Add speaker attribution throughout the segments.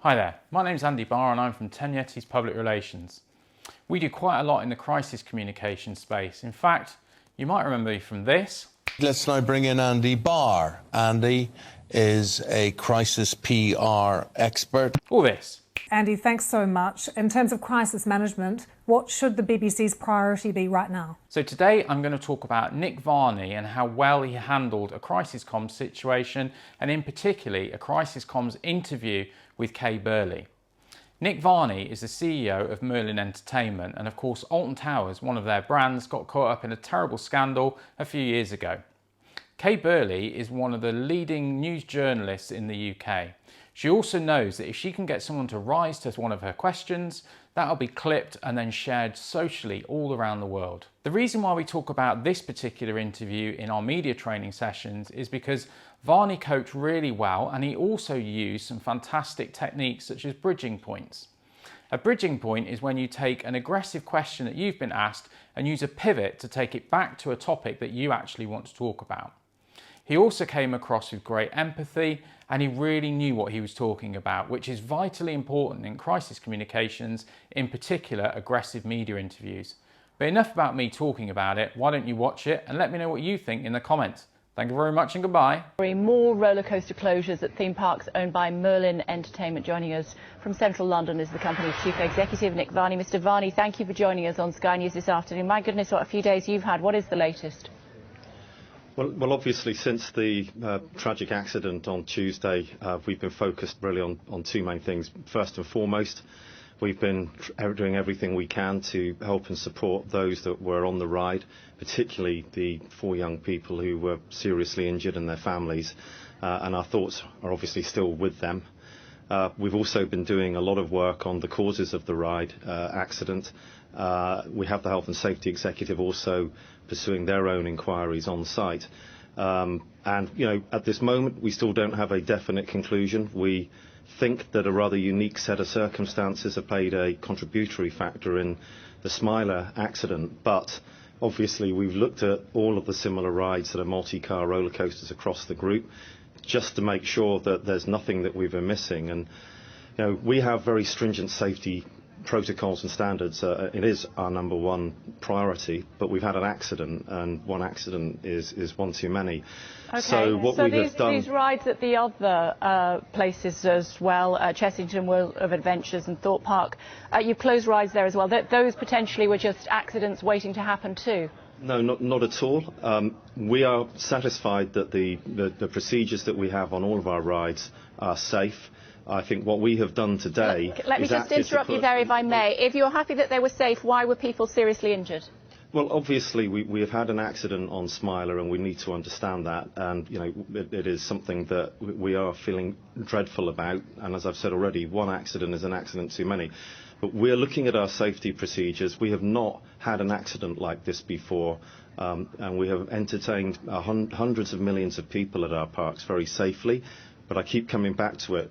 Speaker 1: Hi there, my name's Andy Barr and I'm from Yetis Public Relations. We do quite a lot in the crisis communication space. In fact, you might remember me from this.
Speaker 2: Let's now bring in Andy Barr. Andy is a crisis PR expert.
Speaker 1: All this.
Speaker 3: Andy, thanks so much. In terms of crisis management, what should the BBC's priority be right now?
Speaker 1: So today I'm going to talk about Nick Varney and how well he handled a crisis comms situation, and in particular a crisis comms interview with Kay Burley. Nick Varney is the CEO of Merlin Entertainment, and of course Alton Towers, one of their brands, got caught up in a terrible scandal a few years ago. Kay Burley is one of the leading news journalists in the UK. She also knows that if she can get someone to rise to one of her questions, that'll be clipped and then shared socially all around the world. The reason why we talk about this particular interview in our media training sessions is because Varney coached really well, and he also used some fantastic techniques such as bridging points. A bridging point is when you take an aggressive question that you've been asked and use a pivot to take it back to a topic that you actually want to talk about. He also came across with great empathy, and he really knew what he was talking about, which is vitally important in crisis communications, in particular aggressive media interviews. But enough about me talking about it. Why don't you watch it and let me know what you think in the comments. Thank you very much and goodbye.
Speaker 4: More roller coaster closures at theme parks owned by Merlin Entertainment. Joining us from central London is the company's chief executive, Nick Varney. Mr. Varney, thank you for joining us on Sky News this afternoon. My goodness, what a few days you've had. What is the latest?
Speaker 5: Well, obviously, since the tragic accident on Tuesday, we've been focused really on two main things. First and foremost, we've been doing everything we can to help and support those that were on the ride, particularly the 4 young people who were seriously injured and their families, and our thoughts are obviously still with them. We've also been doing a lot of work on the causes of the ride accident. We have the Health and Safety Executive also pursuing their own inquiries on site. And, at this moment, we still don't have a definite conclusion. We think that a rather unique set of circumstances have played a contributory factor in the Smiler accident, but obviously we've looked at all of the similar rides that are multi-car roller coasters across the group, just to make sure that there's nothing that we've been missing. And we have very stringent safety protocols and standards. It is our number one priority, but we've had an accident, and one accident is one too many.
Speaker 4: Okay.
Speaker 5: So what we have done,
Speaker 4: these rides at the other places as well, Chessington World of Adventures and Thorpe Park, you closed rides there as well. Those potentially were just accidents waiting to happen too?
Speaker 5: No, not at all. We are satisfied that the procedures that we have on all of our rides are safe. I think what we have done today...
Speaker 4: Let me just interrupt you there, if I may. If you're happy that they were safe, why were people seriously injured?
Speaker 5: Well, obviously, we have had an accident on Smiler, and we need to understand that. And, it is something that we are feeling dreadful about. And as I've said already, one accident is an accident too many. But we're looking at our safety procedures. We have not had an accident like this before. And we have entertained hundreds of millions of people at our parks very safely. But I keep coming back to it.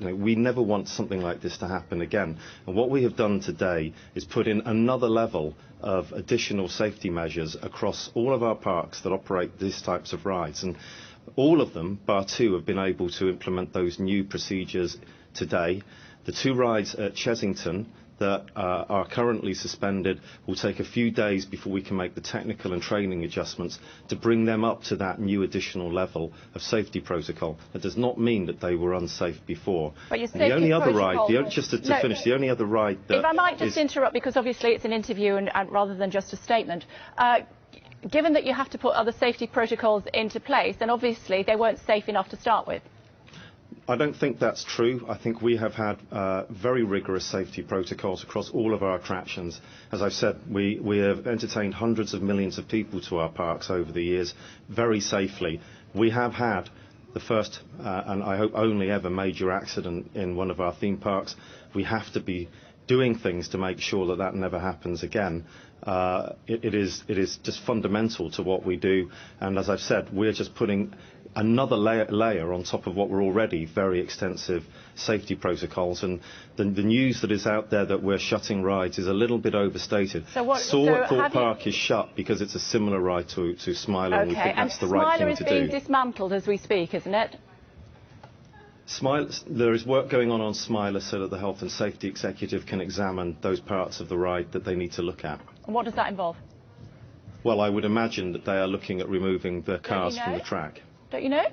Speaker 5: We never want something like this to happen again. And what we have done today is put in another level of additional safety measures across all of our parks that operate these types of rides. And all of them, bar 2, have been able to implement those new procedures today. The 2 rides at Chessington that are currently suspended will take a few days before we can make the technical and training adjustments to bring them up to that new additional level of safety protocol. That does not mean that they were unsafe before.
Speaker 4: But your
Speaker 5: the only other ride, the only other ride that...
Speaker 4: If I might just interrupt, because obviously it's an interview and rather than just a statement. Given that you have to put other safety protocols into place, then obviously they weren't safe enough to start with.
Speaker 5: I don't think that's true. I think we have had very rigorous safety protocols across all of our attractions. As I've said, we have entertained hundreds of millions of people to our parks over the years very safely. We have had the first and I hope only ever major accident in one of our theme parks. We have to be doing things to make sure that that never happens again. It is just fundamental to what we do, and as I've said, we're just putting another layer on top of what were already very extensive safety protocols, and the news that is out there that we're shutting rides is a little bit overstated. Thorpe Park is shut because it's a similar ride to Smiler, and we think that's the right thing to do.
Speaker 4: Smiler is being dismantled as we speak, isn't it?
Speaker 5: There is work going on Smiler so that the Health and Safety Executive can examine those parts of the ride that they need to look at.
Speaker 4: And what does that involve?
Speaker 5: Well, I would imagine that they are looking at removing the cars from the track.
Speaker 4: Don't you know?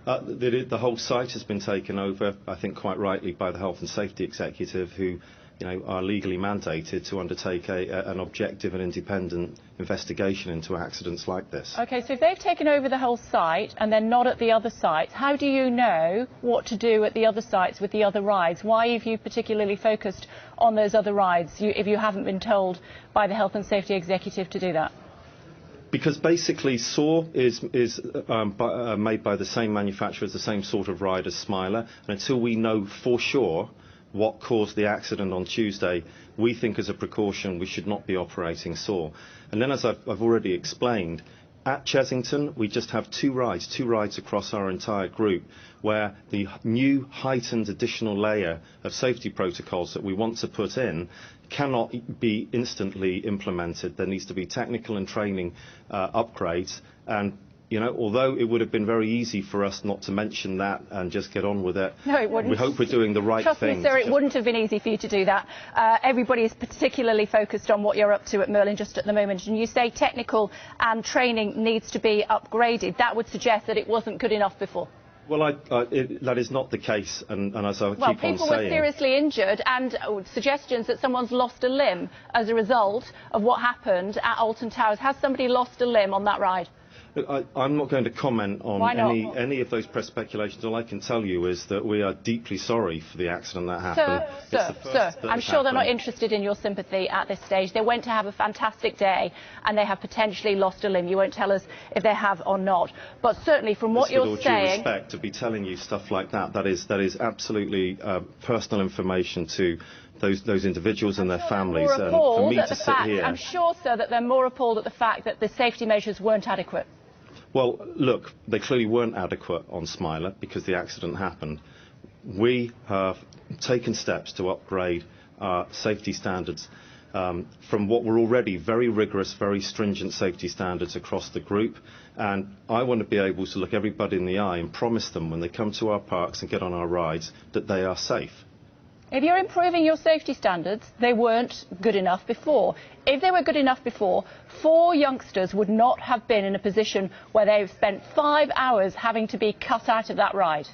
Speaker 5: The whole site has been taken over, I think quite rightly, by the Health and Safety Executive, who are legally mandated to undertake an objective and independent investigation into accidents like this.
Speaker 4: OK, so if they've taken over the whole site and they're not at the other sites, how do you know what to do at the other sites with the other rides? Why have you particularly focused on those other rides if you haven't been told by the Health and Safety Executive to do that?
Speaker 5: Because basically SAW is made by the same manufacturer as the same sort of ride as Smiler, and until we know for sure what caused the accident on Tuesday, we think as a precaution we should not be operating SAW. And then, as I've already explained, at Chesington we just have two rides across our entire group, where the new heightened additional layer of safety protocols that we want to put in cannot be instantly implemented. There needs to be technical and training upgrades, and although it would have been very easy for us not to mention that and just get on with it,
Speaker 4: no, it wouldn't.
Speaker 5: We hope we're doing the right thing.
Speaker 4: Trust me, sir, it wouldn't have been easy for you to do that. Everybody is particularly focused on what you're up to at Merlin just at the moment, and you say technical and training needs to be upgraded. That would suggest that it wasn't good enough before.
Speaker 5: Well, that is not the case, and as I keep on saying...
Speaker 4: Well, people were seriously injured, and suggestions that someone's lost a limb as a result of what happened at Alton Towers. Has somebody lost a limb on that ride?
Speaker 5: Look, I'm not going to comment on any of those press speculations. All I can tell you is that we are deeply sorry for the accident that happened.
Speaker 4: Sir, I'm sure they're not interested in your sympathy at this stage. They went to have a fantastic day, and they have potentially lost a limb. You won't tell us if they have or not. But certainly, from what you're saying... With all due
Speaker 5: respect, to be telling you stuff like that is absolutely personal information to those individuals and their families. And for me to sit here...
Speaker 4: I'm sure, sir, that they're more appalled at the fact that the safety measures weren't adequate.
Speaker 5: Well, look, they clearly weren't adequate on Smiler because the accident happened. We have taken steps to upgrade our safety standards from what were already very rigorous, very stringent safety standards across the group. And I want to be able to look everybody in the eye and promise them when they come to our parks and get on our rides that they are safe.
Speaker 4: If you're improving your safety standards, they weren't good enough before. If they were good enough before, 4 youngsters would not have been in a position where they've spent 5 hours having to be cut out of that ride.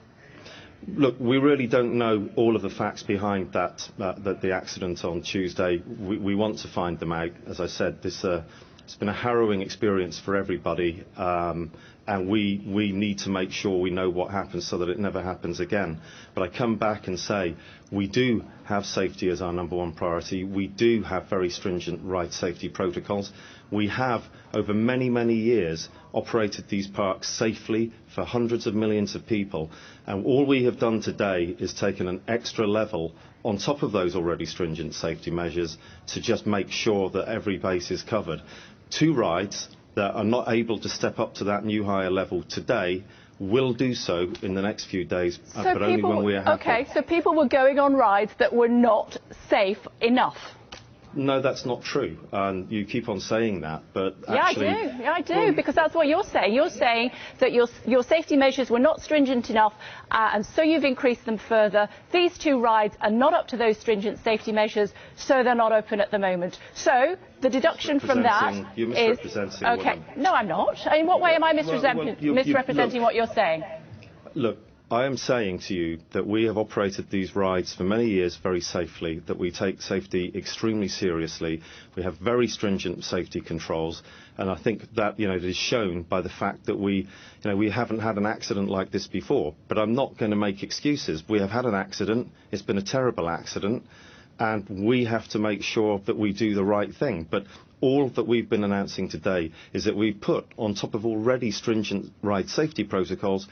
Speaker 5: Look, we really don't know all of the facts behind the accident on Tuesday. We want to find them out. As I said, it's been a harrowing experience for everybody, and we need to make sure we know what happened so that it never happens again. But I come back and say we do have safety as our #1 priority. We do have very stringent ride safety protocols. We have, over many, many years, operated these parks safely for hundreds of millions of people. And all we have done today is taken an extra level on top of those already stringent safety measures to just make sure that every base is covered. 2 rides that are not able to step up to that new higher level today will do so in the next few days, but only when we are happy.
Speaker 4: OK, so people were going on rides that were not safe enough.
Speaker 5: No, that's not true. You keep on saying that, but actually...
Speaker 4: Yeah, I do, because that's what you're saying. You're saying that your safety measures were not stringent enough, and so you've increased them further. These 2 rides are not up to those stringent safety measures, so they're not open at the moment. So the deduction from that is...
Speaker 5: You're misrepresenting
Speaker 4: OK, no, I'm not. In what way am I misrepresenting what you're saying?
Speaker 5: Look, I am saying to you that we have operated these rides for many years very safely, that we take safety extremely seriously. We have very stringent safety controls, and I think that it is shown by the fact that we haven't had an accident like this before. But I'm not going to make excuses. We have had an accident. It's been a terrible accident, and we have to make sure that we do the right thing. But all that we've been announcing today is that we've put on top of already stringent ride safety protocols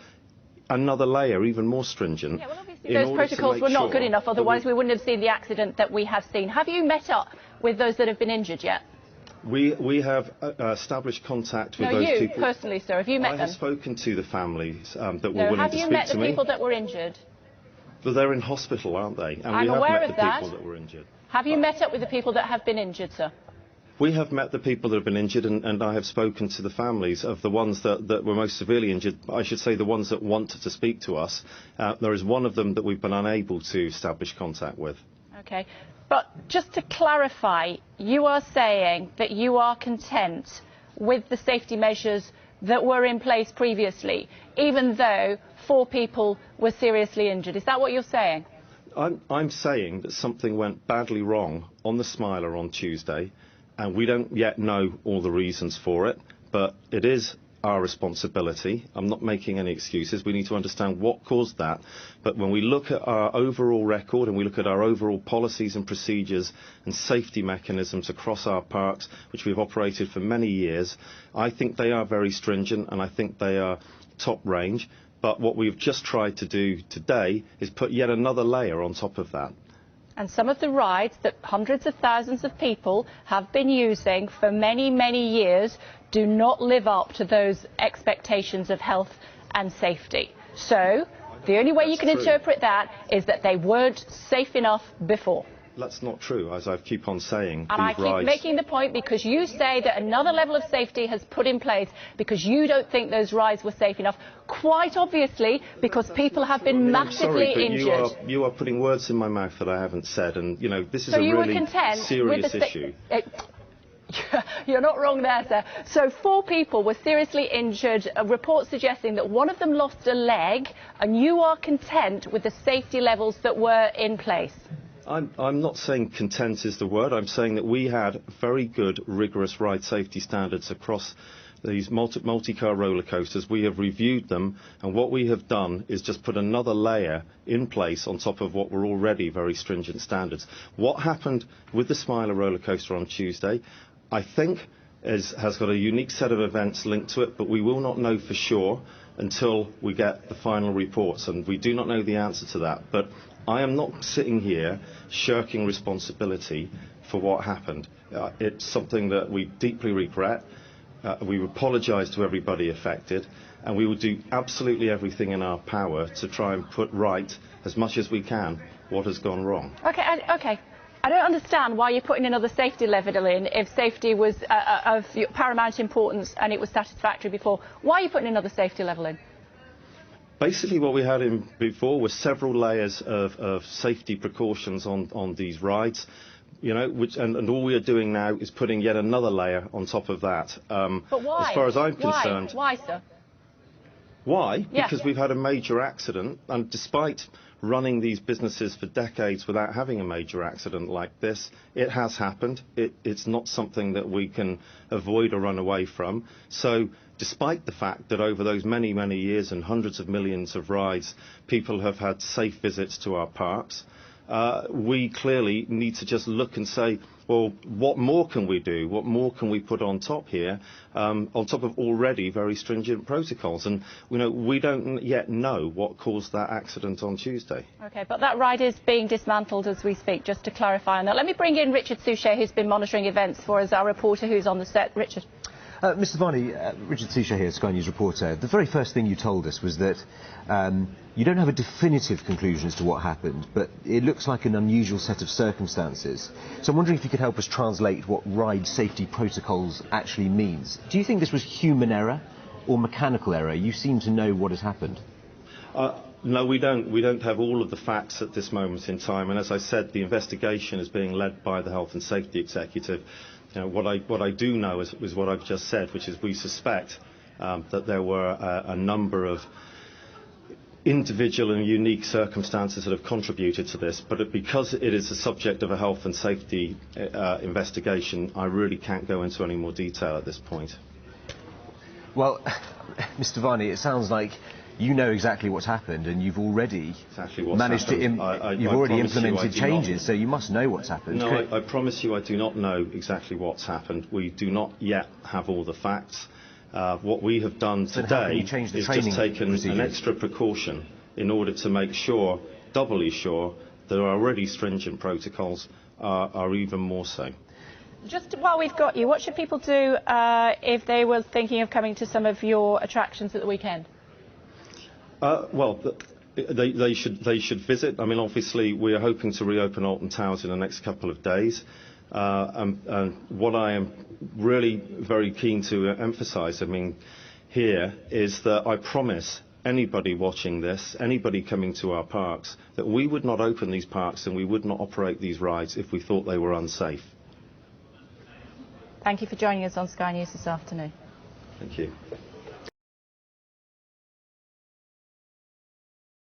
Speaker 5: another layer, even more stringent.
Speaker 4: Yeah, well, obviously those protocols were not good enough, otherwise we wouldn't have seen the accident that we have seen. Have you met up with those that have been injured yet?
Speaker 5: We have established contact with those people.
Speaker 4: No, you personally, sir, have you met them?
Speaker 5: I have spoken to the families that were willing to speak to me.
Speaker 4: Have you met the people that were injured?
Speaker 5: Well, they're in hospital, aren't they? And
Speaker 4: I'm aware of that.
Speaker 5: People that were injured.
Speaker 4: Have you met up with the people that have been injured, sir?
Speaker 5: We have met the people that have been injured, and I have spoken to the families of the ones that were most severely injured. I should say the ones that wanted to speak to us. There is one of them that we've been unable to establish contact with.
Speaker 4: OK. But just to clarify, you are saying that you are content with the safety measures that were in place previously, even though 4 people were seriously injured. Is that what you're saying?
Speaker 5: I'm saying that something went badly wrong on the Smiler on Tuesday, and we don't yet know all the reasons for it, but it is our responsibility. I'm not making any excuses. We need to understand what caused that. But when we look at our overall record and we look at our overall policies and procedures and safety mechanisms across our parks, which we've operated for many years, I think they are very stringent and I think they are top range. But what we've just tried to do today is put yet another layer on top of that.
Speaker 4: And some of the rides that hundreds of thousands of people have been using for many, many years do not live up to those expectations of health and safety. So the only way you can interpret that is that they weren't safe enough before.
Speaker 5: That's not true, as I keep on saying.
Speaker 4: And I keep making the point because you say that another level of safety has put in place because you don't think those rides were safe enough. Quite obviously, because people have been massively injured.
Speaker 5: You are putting words in my mouth that I haven't said, and, you know, this is a really serious issue.
Speaker 4: You're not wrong there, sir. So 4 people were seriously injured, a report suggesting that one of them lost a leg, and you are content with the safety levels that were in place.
Speaker 5: I'm not saying content is the word. I'm saying that we had very good, rigorous ride safety standards across these multi-car roller coasters. We have reviewed them, and what we have done is just put another layer in place on top of what were already very stringent standards. What happened with the Smiler roller coaster on Tuesday, I think, has got a unique set of events linked to it, but we will not know for sure until we get the final reports, and we do not know the answer to that. But I am not sitting here shirking responsibility for what happened. It's something that we deeply regret. We apologise to everybody affected, and we will do absolutely everything in our power to try and put right, as much as we can, what has gone wrong.
Speaker 4: OK. I don't understand why you're putting another safety level in if safety was of paramount importance and it was satisfactory before. Why are you putting another safety level in?
Speaker 5: Basically, what we had in before was several layers of safety precautions on these rides, you know, and all we are doing now is putting yet another layer on top of that.
Speaker 4: But why?
Speaker 5: As far as I'm concerned.
Speaker 4: Why, sir?
Speaker 5: Why?
Speaker 4: Yeah.
Speaker 5: Because we've had a major accident, and despite running these businesses for decades without having a major accident like this, it has happened. It's not something that we can avoid or run away from. So despite the fact that over those many, many years and hundreds of millions of rides, people have had safe visits to our parks, we clearly need to just look and say, well, what more can we do? What more can we put on top here, on top of already very stringent protocols? And, you know, we don't yet know what caused that accident on Tuesday.
Speaker 4: OK, but that ride is being dismantled as we speak, just to clarify on that. Let me bring in Richard Suchet, who's been monitoring events for us, our reporter who's on the set. Richard.
Speaker 6: Mr Varney, Richard Suchet here, Sky News reporter. The very first thing you told us was that you don't have a definitive conclusion as to what happened, but it looks like an unusual set of circumstances. So I'm wondering if you could help us translate what ride safety protocols actually means. Do you think this was human error or mechanical error? You seem to know what has happened.
Speaker 5: No, we don't. We don't have all of the facts at this moment in time. And as I said, the investigation is being led by the Health and Safety Executive. You know, what I do know is what I've just said, which is we suspect that there were a number of individual and unique circumstances that have contributed to this, but because it is the subject of a health and safety investigation, I really can't go into any more detail at this point.
Speaker 6: Well, Mr Varney, it sounds like you know exactly what's happened, and you've already managed to you've already implemented changes, so you must know what's happened.
Speaker 5: No, I promise you I do not know exactly what's happened. We do not yet have all the facts. What we have done today is just taken an extra precaution in order to make sure, doubly sure, that our already stringent protocols are even more so.
Speaker 4: Just while we've got you, what should people do if they were thinking of coming to some of your attractions at the weekend?
Speaker 5: Well, they should visit. I mean, obviously, we are hoping to reopen Alton Towers in the next couple of days. And what I am really very keen to emphasise, here, is that I promise anybody watching this, anybody coming to our parks, that we would not open these parks and we would not operate these rides if we thought they were unsafe.
Speaker 4: Thank you for joining us on Sky News this afternoon.
Speaker 5: Thank you.